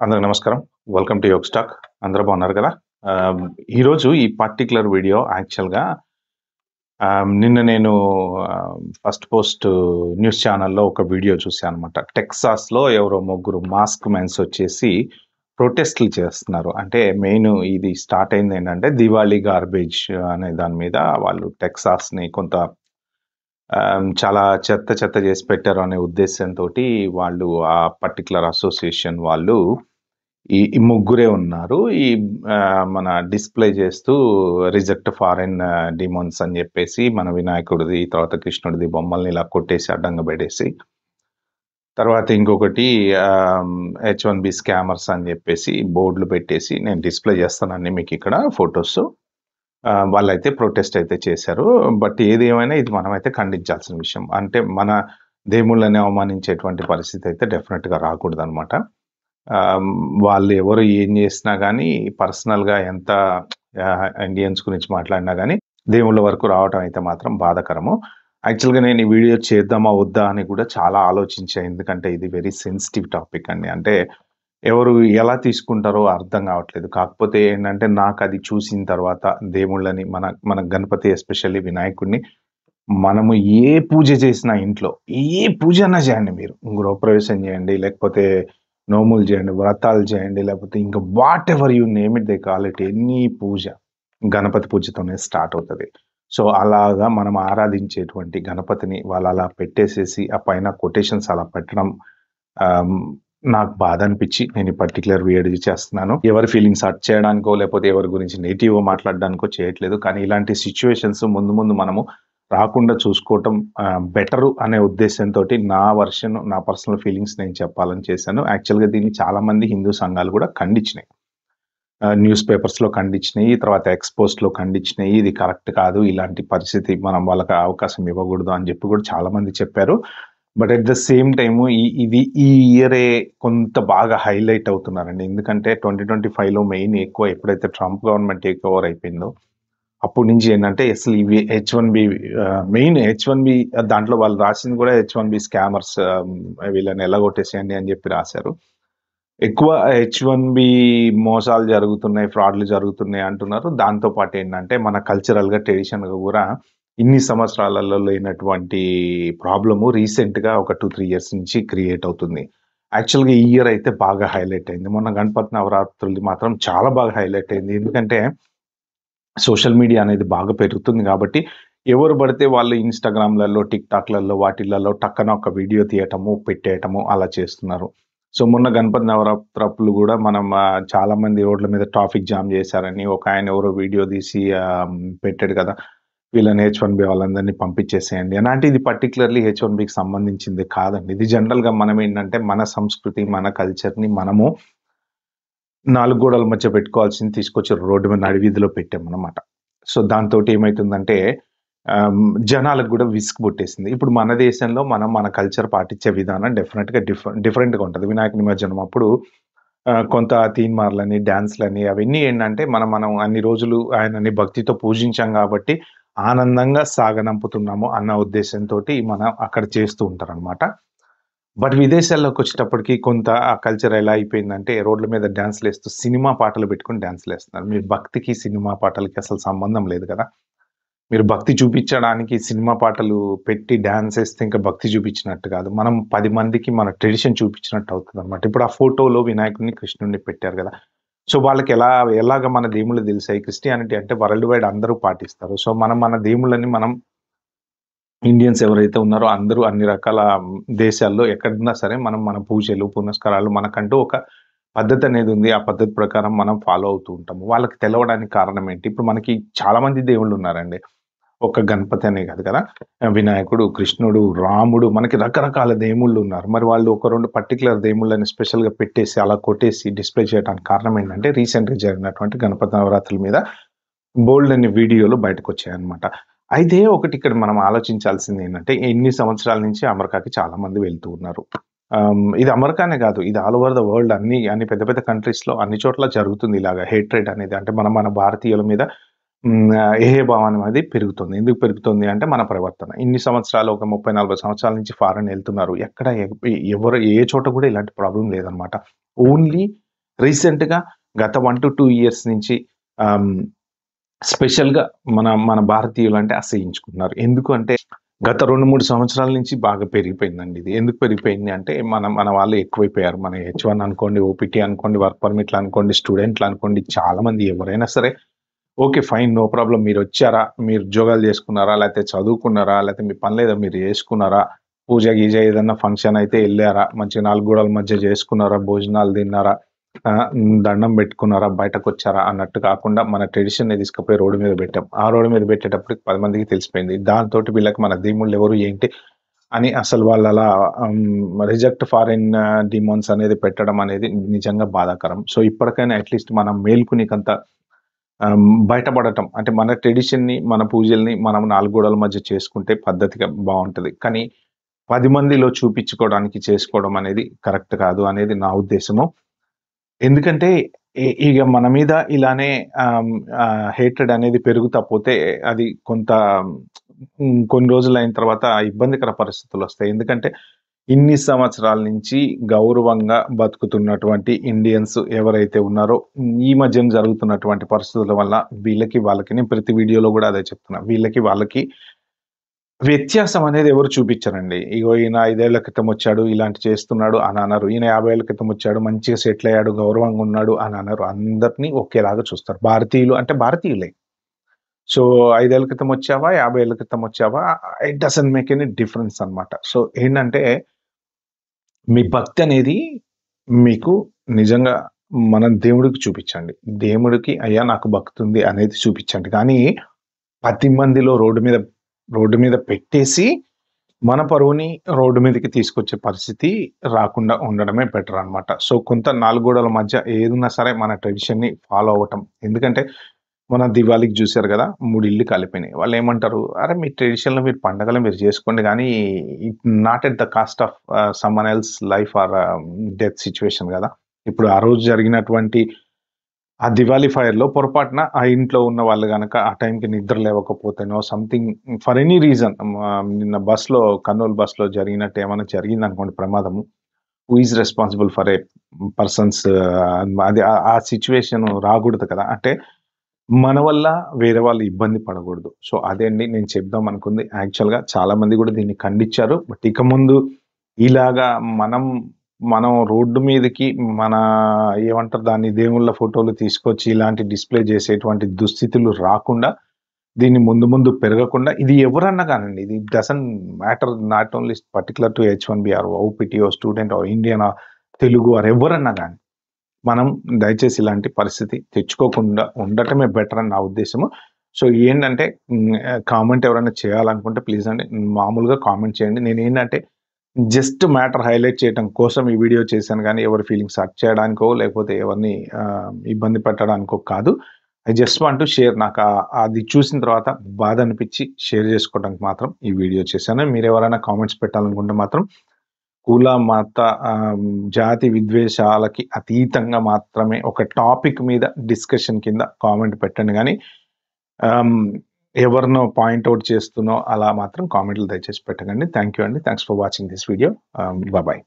అందరికి నమస్కారం. Welcome to యోగ్ స్టాక్. అందరూ బాగున్నారు కదా! ఆహ్, ఈరోజు ఈ పర్టిక్యులర్ వీడియో యాక్చువల్‌గా నిన్న నేను ఫస్ట్ పోస్ట్ న్యూస్ ఛానెల్‌లో ఒక వీడియో చూశాననమాట. టెక్సాస్‌లో ఎవరో ముగ్గురు మాస్క్ మెన్స్ వచ్చేసి ప్రొటెస్ట్‌లు చేస్తున్నారు. అంటే మెయిన్ ఇది స్టార్ట్ అయిందేంటంటే దివాళీ గార్బేజ్ అనే దాని మీద వాళ్ళు టెక్సాస్‌ని కొంత చాలా చెత్త చెత్త చేసి పెట్టారు అనే ఉద్దేశ్యంతోటి వాళ్ళు ఆ పర్టిక్యులర్ అసోసియేషన్ వాళ్ళు ఈ ముగ్గురే ఉన్నారు. మన డిస్‌ప్లే చేస్తూ రిజెక్ట్ ఫారెన్ డిమాండ్స్ అని జెప్పేసి మన వినాయకుడిది, తర్వాత కృష్ణుడిది బొమ్మల్ని ఇలా కొట్టేసి అడ్డంగా బెడేసి, తర్వాత ఇంకొకటి హెచ్-1బీ స్కామర్స్ అని జెప్పేసి బోర్డులు పెట్టేసి నేను డిస్‌ప్లే చేస్తానండి మీకిక్కడ ఫోటోసు. వాళ్ళైతే ప్రొటెస్ట్ అయితే చేశారు. బట్ ఏది ఏమైనా ఇది మనమైతే ఖండించాల్సిన విషయం. అంటే మన దేవుళ్ళని అవమానించేటువంటి పరిస్థితి అయితే డెఫినిట్‌గా రాకూడదనమాట. ఆహ్, వాళ్ళు ఎవరు ఏం జేసినా గానీ, పర్సనల్‌గా ఎంత ఇండియన్స్ గురించి మాట్లాడినా గానీ, దేవుళ్ళ వరకు రావటం అయితే మాత్రం బాధాకరము. యాక్చువల్‌గా నేను ఈ వీడియో చేద్దామా? వద్దా? అని కూడా చాలా ఆలోచించా. ఎందుకంటే ఇది వెరీ సెన్సిటివ్ టాపిక్ అండి. అంటే ఎవరు ఎలా తీసుకుంటారో అర్థం గావట్లేదు. కాకపోతే ఏంటంటే నాకది చూసిన తర్వాత దేవుళ్ళని మన గణపతి ఎస్పెషల్లీ వినాయకుడిని మనము ఏ పూజ చేసినా ఇంట్లో, ఏ పూజన్నా చేయండి మీరు. గృహప్రవేశం చేయండి, లేకపోతే నోములు చేయండి, వ్రతాలు చేయండి, లేకపోతే ఇంకా whatever you name it they call it any puja. Ganapati పూజతోనే స్టార్ట్ అవుతది. సో, అలాగా మనం ఆరాధించేటువంటి గణపతిని వాళ్ళలా పెట్టేసేసి, ఆ పైన కొటేషన్స్ అలా పెట్టడం ఆహ్, నాకు బాధనిపిచ్చి నేను ఈ పర్టిక్యులర్ వీడియో చేస్తున్నాను. ఎవరి ఫీలింగ్స్ హర్ట్ చేయడానికో, లేకపోతే ఎవరి గురించి నెగెటివ్‌గా మాట్లాడడానికో చేయట్లేదు. కానీ ఇలాంటి సిట్యుయేషన్స్ ముందు ముందు మనము రాకుండా చూసుకోవటం బెటరు అనే ఉద్దేశ్యంతోటి నా వెర్షన్, నా పర్సనల్ ఫీలింగ్స్ నేను చెప్పాలని చేశాను. యాక్చువల్‌గా దీన్ని చాలామంది హిందూ సంఘాలు గూడా ఖండించినాయి. న్యూస్ పేపర్స్‌లో ఖండించినియి, తర్వాత ఎక్స్ పోస్ట్‌లో ఖండించినియి. ఇది కరెక్ట్ కాదు. ఇలాంటి పరిస్థితి మనం వాళ్ళకి అవకాశం ఇవ్వగూడదు అని జెప్పి గూడా చాలామంది చెప్పారు. But at the same time ఇది ఈ ఇయరే కొంత బాగా హైలైట్ అవుతున్నారండి. ఎందుకంటే 2025లో మెయిన్ ఎక్కువ ఎప్పుడైతే ట్రంప్ గవర్నమెంట్ టేక్ ఓవర్ అయిపోయిందో, అప్పటి నుంచి ఏంటంటే అసలు ఇవి హెచ్-1బీ మెయిన్ హెచ్-1బీ దాంట్లో వాళ్ళు రాసింది గూడా హెచ్-1బీ స్కామర్స్ వీళ్ళని ఎల్లగొట్టేసేయండి అని జెప్పి రాశారు. ఎక్కువ హెచ్-1బీ మోసాలు జరుగుతున్నాయి, ఫ్రాడ్‌లు జరుగుతున్నాయి అంటున్నారు. దాంతో పాటేంటంటే మన కల్చరల్‌గా, ట్రెడిషన్‌గా గూడా ఇన్ని సంవత్సరాలలో లేనటువంటి ప్రాబ్లము రీసెంట్‌గా ఒక 2, 3 ఇయర్స్ నుంచి క్రియేట్ అవుతుంది. యాక్చువల్‌గా ఈ ఇయర్ అయితే బాగా హైలైట్ అయింది. మొన్న గణపతి నవరాత్రులది మాత్రం చాలా బాగా హైలైట్ అయింది. ఎందుకంటే సోషల్ మీడియా అనేది బాగా పెరుగుతుంది గాబట్టి, ఎవరు బడితే వాళ్ళు ఇన్‌స్టాగ్రామ్‌లలో, టిక్‌టాక్‌లలో వాటిలలో టక్కన ఒక వీడియో తీయటము, పెట్టేయటము అలా చేస్తున్నారు. సో, మొన్న గణపతి నవరాత్రప్పుడు గూడా మనం చాలామంది రోడ్ల మీద ట్రాఫిక్ జామ్ జేశారని ఒకాయన ఎవరో వీడియో తీసి పెట్టాడు కదా! వీళ్ళని హెచ్-1బీ వాళ్ళందరిని పంపించేసేయండి అని. అంటే ఇది పర్టిక్యులర్‌లీ హెచ్-1బీకి సంబంధించింది కాదండి. ఇది జనరల్‌గా మనమేంటంటే మన సంస్కృతి, మన కల్చర్‌ని మనము 4 గోడల మధ్య పెట్టుకోవాల్సింది తీసుకొచ్చి రోడ్డు మీద నడివీధిలో పెట్టామనమాట. సో, దాంతోటి ఏమైతుందంటే జనాలకు గూడా విసుగు పుట్టేసింది. ఇప్పుడు మన దేశంలో మనం మన కల్చర్ పాటించే విధానం డెఫినిట్‌గా డిఫరెంట్‌గా ఉంటది. వినాయక నిమజ్జనం అప్పుడు కొంత తీన్మార్లని, డాన్స్‌లని అవన్నీ ఏంటంటే మనం అన్ని రోజులు ఆయనని భక్తితో పూజించాం గాబట్టి ఆనందంగా సాగనంపుతున్నాము అన్న ఉద్దేశ్యంతోటి మనం అక్కడ చేస్తూ ఉంటారనమాట. బట్ విదేశాల్లోకొచ్చేటప్పటికి కొంత ఆ కల్చర్ ఎలా అయిపోయిందంటే, రోడ్ల మీద డాన్స్‌లేస్తూ సినిమా పాటలు పెట్టుకొని డాన్స్‌లేస్తున్నారు. మీరు భక్తికి, సినిమా పాటలకి అసలు సంబంధం లేదు కదా! మీరు భక్తి చూపిచ్చడానికి సినిమా పాటలు పెట్టి డాన్సేస్తే ఇంకా భక్తి చూపిచ్చినట్టు కాదు. మనం 10 మందికి మన ట్రెడిషన్ చూపిచ్చినట్టు అవుతదనమాట. ఇప్పుడు ఆ ఫోటోలో వినాయకుడిని, కృష్ణుడిని పెట్టారు గదా! సో, ఎలాగ మన దేవుళ్ళు తెలిసాయి. క్రిస్టియానిటీ అంటే వరల్డ్ వైడ్ అందరూ పాటిస్తారు. సో, మనం మన దేవుళ్ళని మనం ఇండియన్స్ ఎవరైతే ఉన్నారో అందరూ అన్ని రకాల దేశాల్లో ఎక్కడున్నా సరే మనం మన పూజలు, పునస్కారాలు మనకంటూ ఒక పద్ధతనేదుంది. ఆ పద్ధతి ప్రకారం మనం ఫాలో అవుతూ ఉంటాము. వాళ్ళకి తెలవడానికి కారణం ఏంటి? ఇప్పుడు మనకి చాలా మంది దేవుళ్ళున్నారండి. ఒక్క గణపతి అనే కాదు కదా! వినాయకుడు, కృష్ణుడు, రాముడు మనకి రకరకాల దేవుళ్ళున్నారు. మరి వాళ్ళు ఒక 2 పర్టిక్యులర్ దేవుళ్ళని స్పెషల్‌గా పెట్టేసి, అలా కొట్టేసి డిస్‌ప్లే చేయడానికి కారణం ఏంటంటే రీసెంట్‌గా జరిగినటువంటి గణపతి నవరాత్రుల మీద బోలెడన్ని వీడియోలు బయటకొచ్చాయన్నమాట. అయితే ఒకటిక్కడ మనం ఆలోచించాల్సిందేంటంటే, ఇన్ని సంవత్సరాల నుంచి అమెరికాకి చాలా మంది వెళ్తూ ఉన్నారు. ఇది అమెరికానే గాదు. ఇది ఆల్ ఓవర్ ద వరల్డ్ అన్ని పెద్ద పెద్ద కంట్రీస్‌లో అన్ని చోట్ల జరుగుతుంది ఇలాగ హేట్రేడ్ అనేది. అంటే మన భారతీయుల మీద ఏహ్యభావం అనేది పెరుగుతుంది. ఎందుకు పెరుగుతుంది అంటే మన ప్రవర్తన. ఇన్ని సంవత్సరాలు ఒక 30, 40 సంవత్సరాల నుంచి ఫారెన్ ఎళ్తున్నారు. ఎక్కడ ఎవరు ఏ చోట గూడా ఇలాంటి ప్రాబ్లమ్ లేదనమాట. ఓన్లీ రీసెంట్‌గా గత 1-2 ఇయర్స్ నుంచి స్పెషల్‌గా మన భారతీయులంటే అసహ్యించుకుంటున్నారు. ఎందుకు అంటే గత 2, 3 సంవత్సరాల నుంచి బాగా పెరిగిపోయిందండి ఇది. ఎందుకు పెరిగిపోయింది అంటే మన వాళ్ళు ఎక్కువైపోయారు. మన హెచ్1 అనుకోండి, ఓపీటీ అనుకోండి, వర్క్ పర్మిట్లు అనుకోండి, స్టూడెంట్లు అనుకోండి, చాలామంది ఎవరైనా సరే ఓకే. ఫైన్. No problem. మీరొచ్చారా? మీరు ఉద్యోగాలు చేసుకున్నారా? లేతే చదువుకున్నారా? లేతే మీ పనులేదో మీరు చేసుకున్నారా? పూజ, గీజ ఏదన్నా ఫంక్షన్ అయితే ఎళ్లారా? మంచిగా 4 గోడల మధ్య చేసుకున్నారా? భోజనాలు తిన్నారా? దండం పెట్టుకున్నారా? బయటకొచ్చారా? అన్నట్టు కాకుండా మన ట్రెడిషన్‌ని తీసుకుపోయి రోడ్డు మీద పెట్టాం. ఆ రోడ్డు మీద పెట్టేటప్పటికి 10 మందికి తెలిసిపోయింది. దాంతోటి వీళ్ళకి మన దేవుళ్ళెవరు ఏంటి అని అసలు వాళ్ళలా రిజెక్ట్ ఫారెన్ డిమాండ్స్ అనేది పెట్టడం అనేది నిజంగా బాధాకరం. సో, ఇప్పటికైనా అట్‌లీస్ట్ మనం మేల్కొనికంత బయటపడటం. అంటే మన ట్రెడిషన్‌ని, మన పూజల్ని మనం 4 గోడల మధ్య చేసుకుంటే పద్ధతిగా బావుంటది. కానీ 10 మందిలో చూపించుకోవడానికి చేసుకోవడం అనేది కరెక్ట్ కాదు అనేది నా ఉద్దేశము. ఎందుకంటే ఇగ మన మీద ఇలానే హేట్రెడ్ అనేది పెరుగుతా పోతే అది కొన్ని రోజులైన తర్వాత ఇబ్బందికర పరిస్థితులొస్తాయి. ఎందుకంటే ఇన్ని సంవత్సరాల నుంచి గౌరవంగా బతుకుతున్నటువంటి ఇండియన్స్ ఎవరైతే ఉన్నారో, ఈ మధ్యన జరుగుతున్నటువంటి పరిస్థితుల వల్ల వాళ్ళకి నేను ప్రతి వీడియోలో గూడా అదే చెప్తున్నా. వాళ్ళకి వ్యత్యాసం అనేది ఎవరు చూపిచ్చరండి. ఇగో ఈయన 5 ఏళ్ల క్రితం వచ్చాడు, ఇలాంటి చేస్తున్నాడు అని అనరు. ఈయన 50 ఏళ్ల క్రితం వచ్చాడు, మంచిగా సెటిల్ అయ్యాడు, గౌరవంగా ఉన్నాడు అని అనరు. అందరిని ఒకేలాగా చూస్తారు. భారతీయులు అంటే భారతీయులే. సో, 5 ఏళ్ల క్రితం వచ్చావా, 50 ఏళ్ల క్రితం వచ్చావా, it doesn't make any difference అన్నమాట. సో, ఏంటంటే మీ భక్తి అనేది మీకు నిజంగా మన దేవుడికి చూపిచ్చండి. దేవుడికి అయ్యా నాకు భక్తుంది అనేది చూపిచ్చండి. కానీ 10 మందిలో రోడ్డు మీద పెట్టేసి మన పరువుని రోడ్డు మీదకి తీసుకొచ్చే పరిస్థితి రాకుండా ఉండడమే బెటర్ అన్నమాట. సో, కొంత 4 గోడల మధ్య ఏదున్నా సరే మన ట్రెడిషన్‌ని ఫాలో అవ్వటం. ఎందుకంటే మన దివాళీకి జూసారు గదా! 3 ఇళ్ళు కాలిపోయినాయి. వాళ్ళేమంటారు, "అరె! మీ ట్రెడిషన్‌లో మీరు పండగలు మీరు జేసుకోండి గానీ, not at the cost of someone else life or death situation" గదా! ఇప్పుడు ఆ రోజు జరిగినటువంటి ఆ దివాళీ ఫైర్‌లో పొరపాటున ఆ ఇంట్లో ఉన్న వాళ్ళు గనక ఆ టైంకి నిద్ర లేవకపోతేనో సంథింగ్ ఫర్ ఎనీ రీజన్ నిన్న కర్నూలు బస్‌లో జరిగినట్టు ఏమన్నా జరిగిందనుకోండి ప్రమాదము. Who is responsible for a persons అది ఆ సిట్యుయేషన్ రాగూడదు కదా! అంటే మన వల్ల వేరే వాళ్ళు ఇబ్బంది పడగూడదు. సో, అదే అండి నేను చెప్దాం అనుకుంది. యాక్చువల్‌గా చాలా మంది గూడా దీన్ని ఖండించారు. బట్ ఇక ముందు ఇలాగా మనం మనం రోడ్డు మీదకి మన ఏమంటారు దాన్ని దేవుళ్ళ ఫోటోలు తీసుకొచ్చి ఇలాంటి డిస్‌ప్లే చేసేటువంటి దుస్థితులు రాకుండా, దీన్ని ముందు పెరగకుండా ఇది ఎవరన్నా గానండి. ఇది doesn't matter not only particular to H one B or OPT or student or Indian or Telugu or ఎవరన్నా గాని. మనం దయచేసి ఇలాంటి పరిస్థితి తెచ్చుకోకుండా ఉండటమే బెటర్ అని నా ఉద్దేశము. సో, ఏంటంటే కామెంట్ ఎవరైనా చేయాలనుకుంటే ప్లీజ్ అండి మామూలుగా కామెంట్ చేయండి. నేనేంటంటే జస్ట్ మ్యాటర్ హైలైట్ చేయటం కోసం ఈ వీడియో చేశాను గానీ, ఎవరి ఫీలింగ్స్ హర్ట్ చేయడానికో, లేకపోతే ఎవరిని ఇబ్బంది పెట్టడానికో కాదు. I just want to share. అది చూసిన తర్వాత బాధ అనిపిచ్చి షేర్ చేసుకోవడానికి మాత్రం ఈ వీడియో చేశాను. మీరెవరైనా కామెంట్స్ పెట్టాలనుకుంటే మాత్రం కుల, మత, జాతి విద్వేషాలకి అతీతంగా మాత్రమే ఒక టాపిక్ మీద డిస్కషన్ కింద కామెంట్ పెట్టండి గానీ, ఆహ్, ఎవరినో పాయింట్ ఔట్ చేస్తూనో అలా మాత్రం కామెంట్లు దయచేసి పెట్టకండి. థాంక్ యూ అండి. Thanks for watching this video. Bye.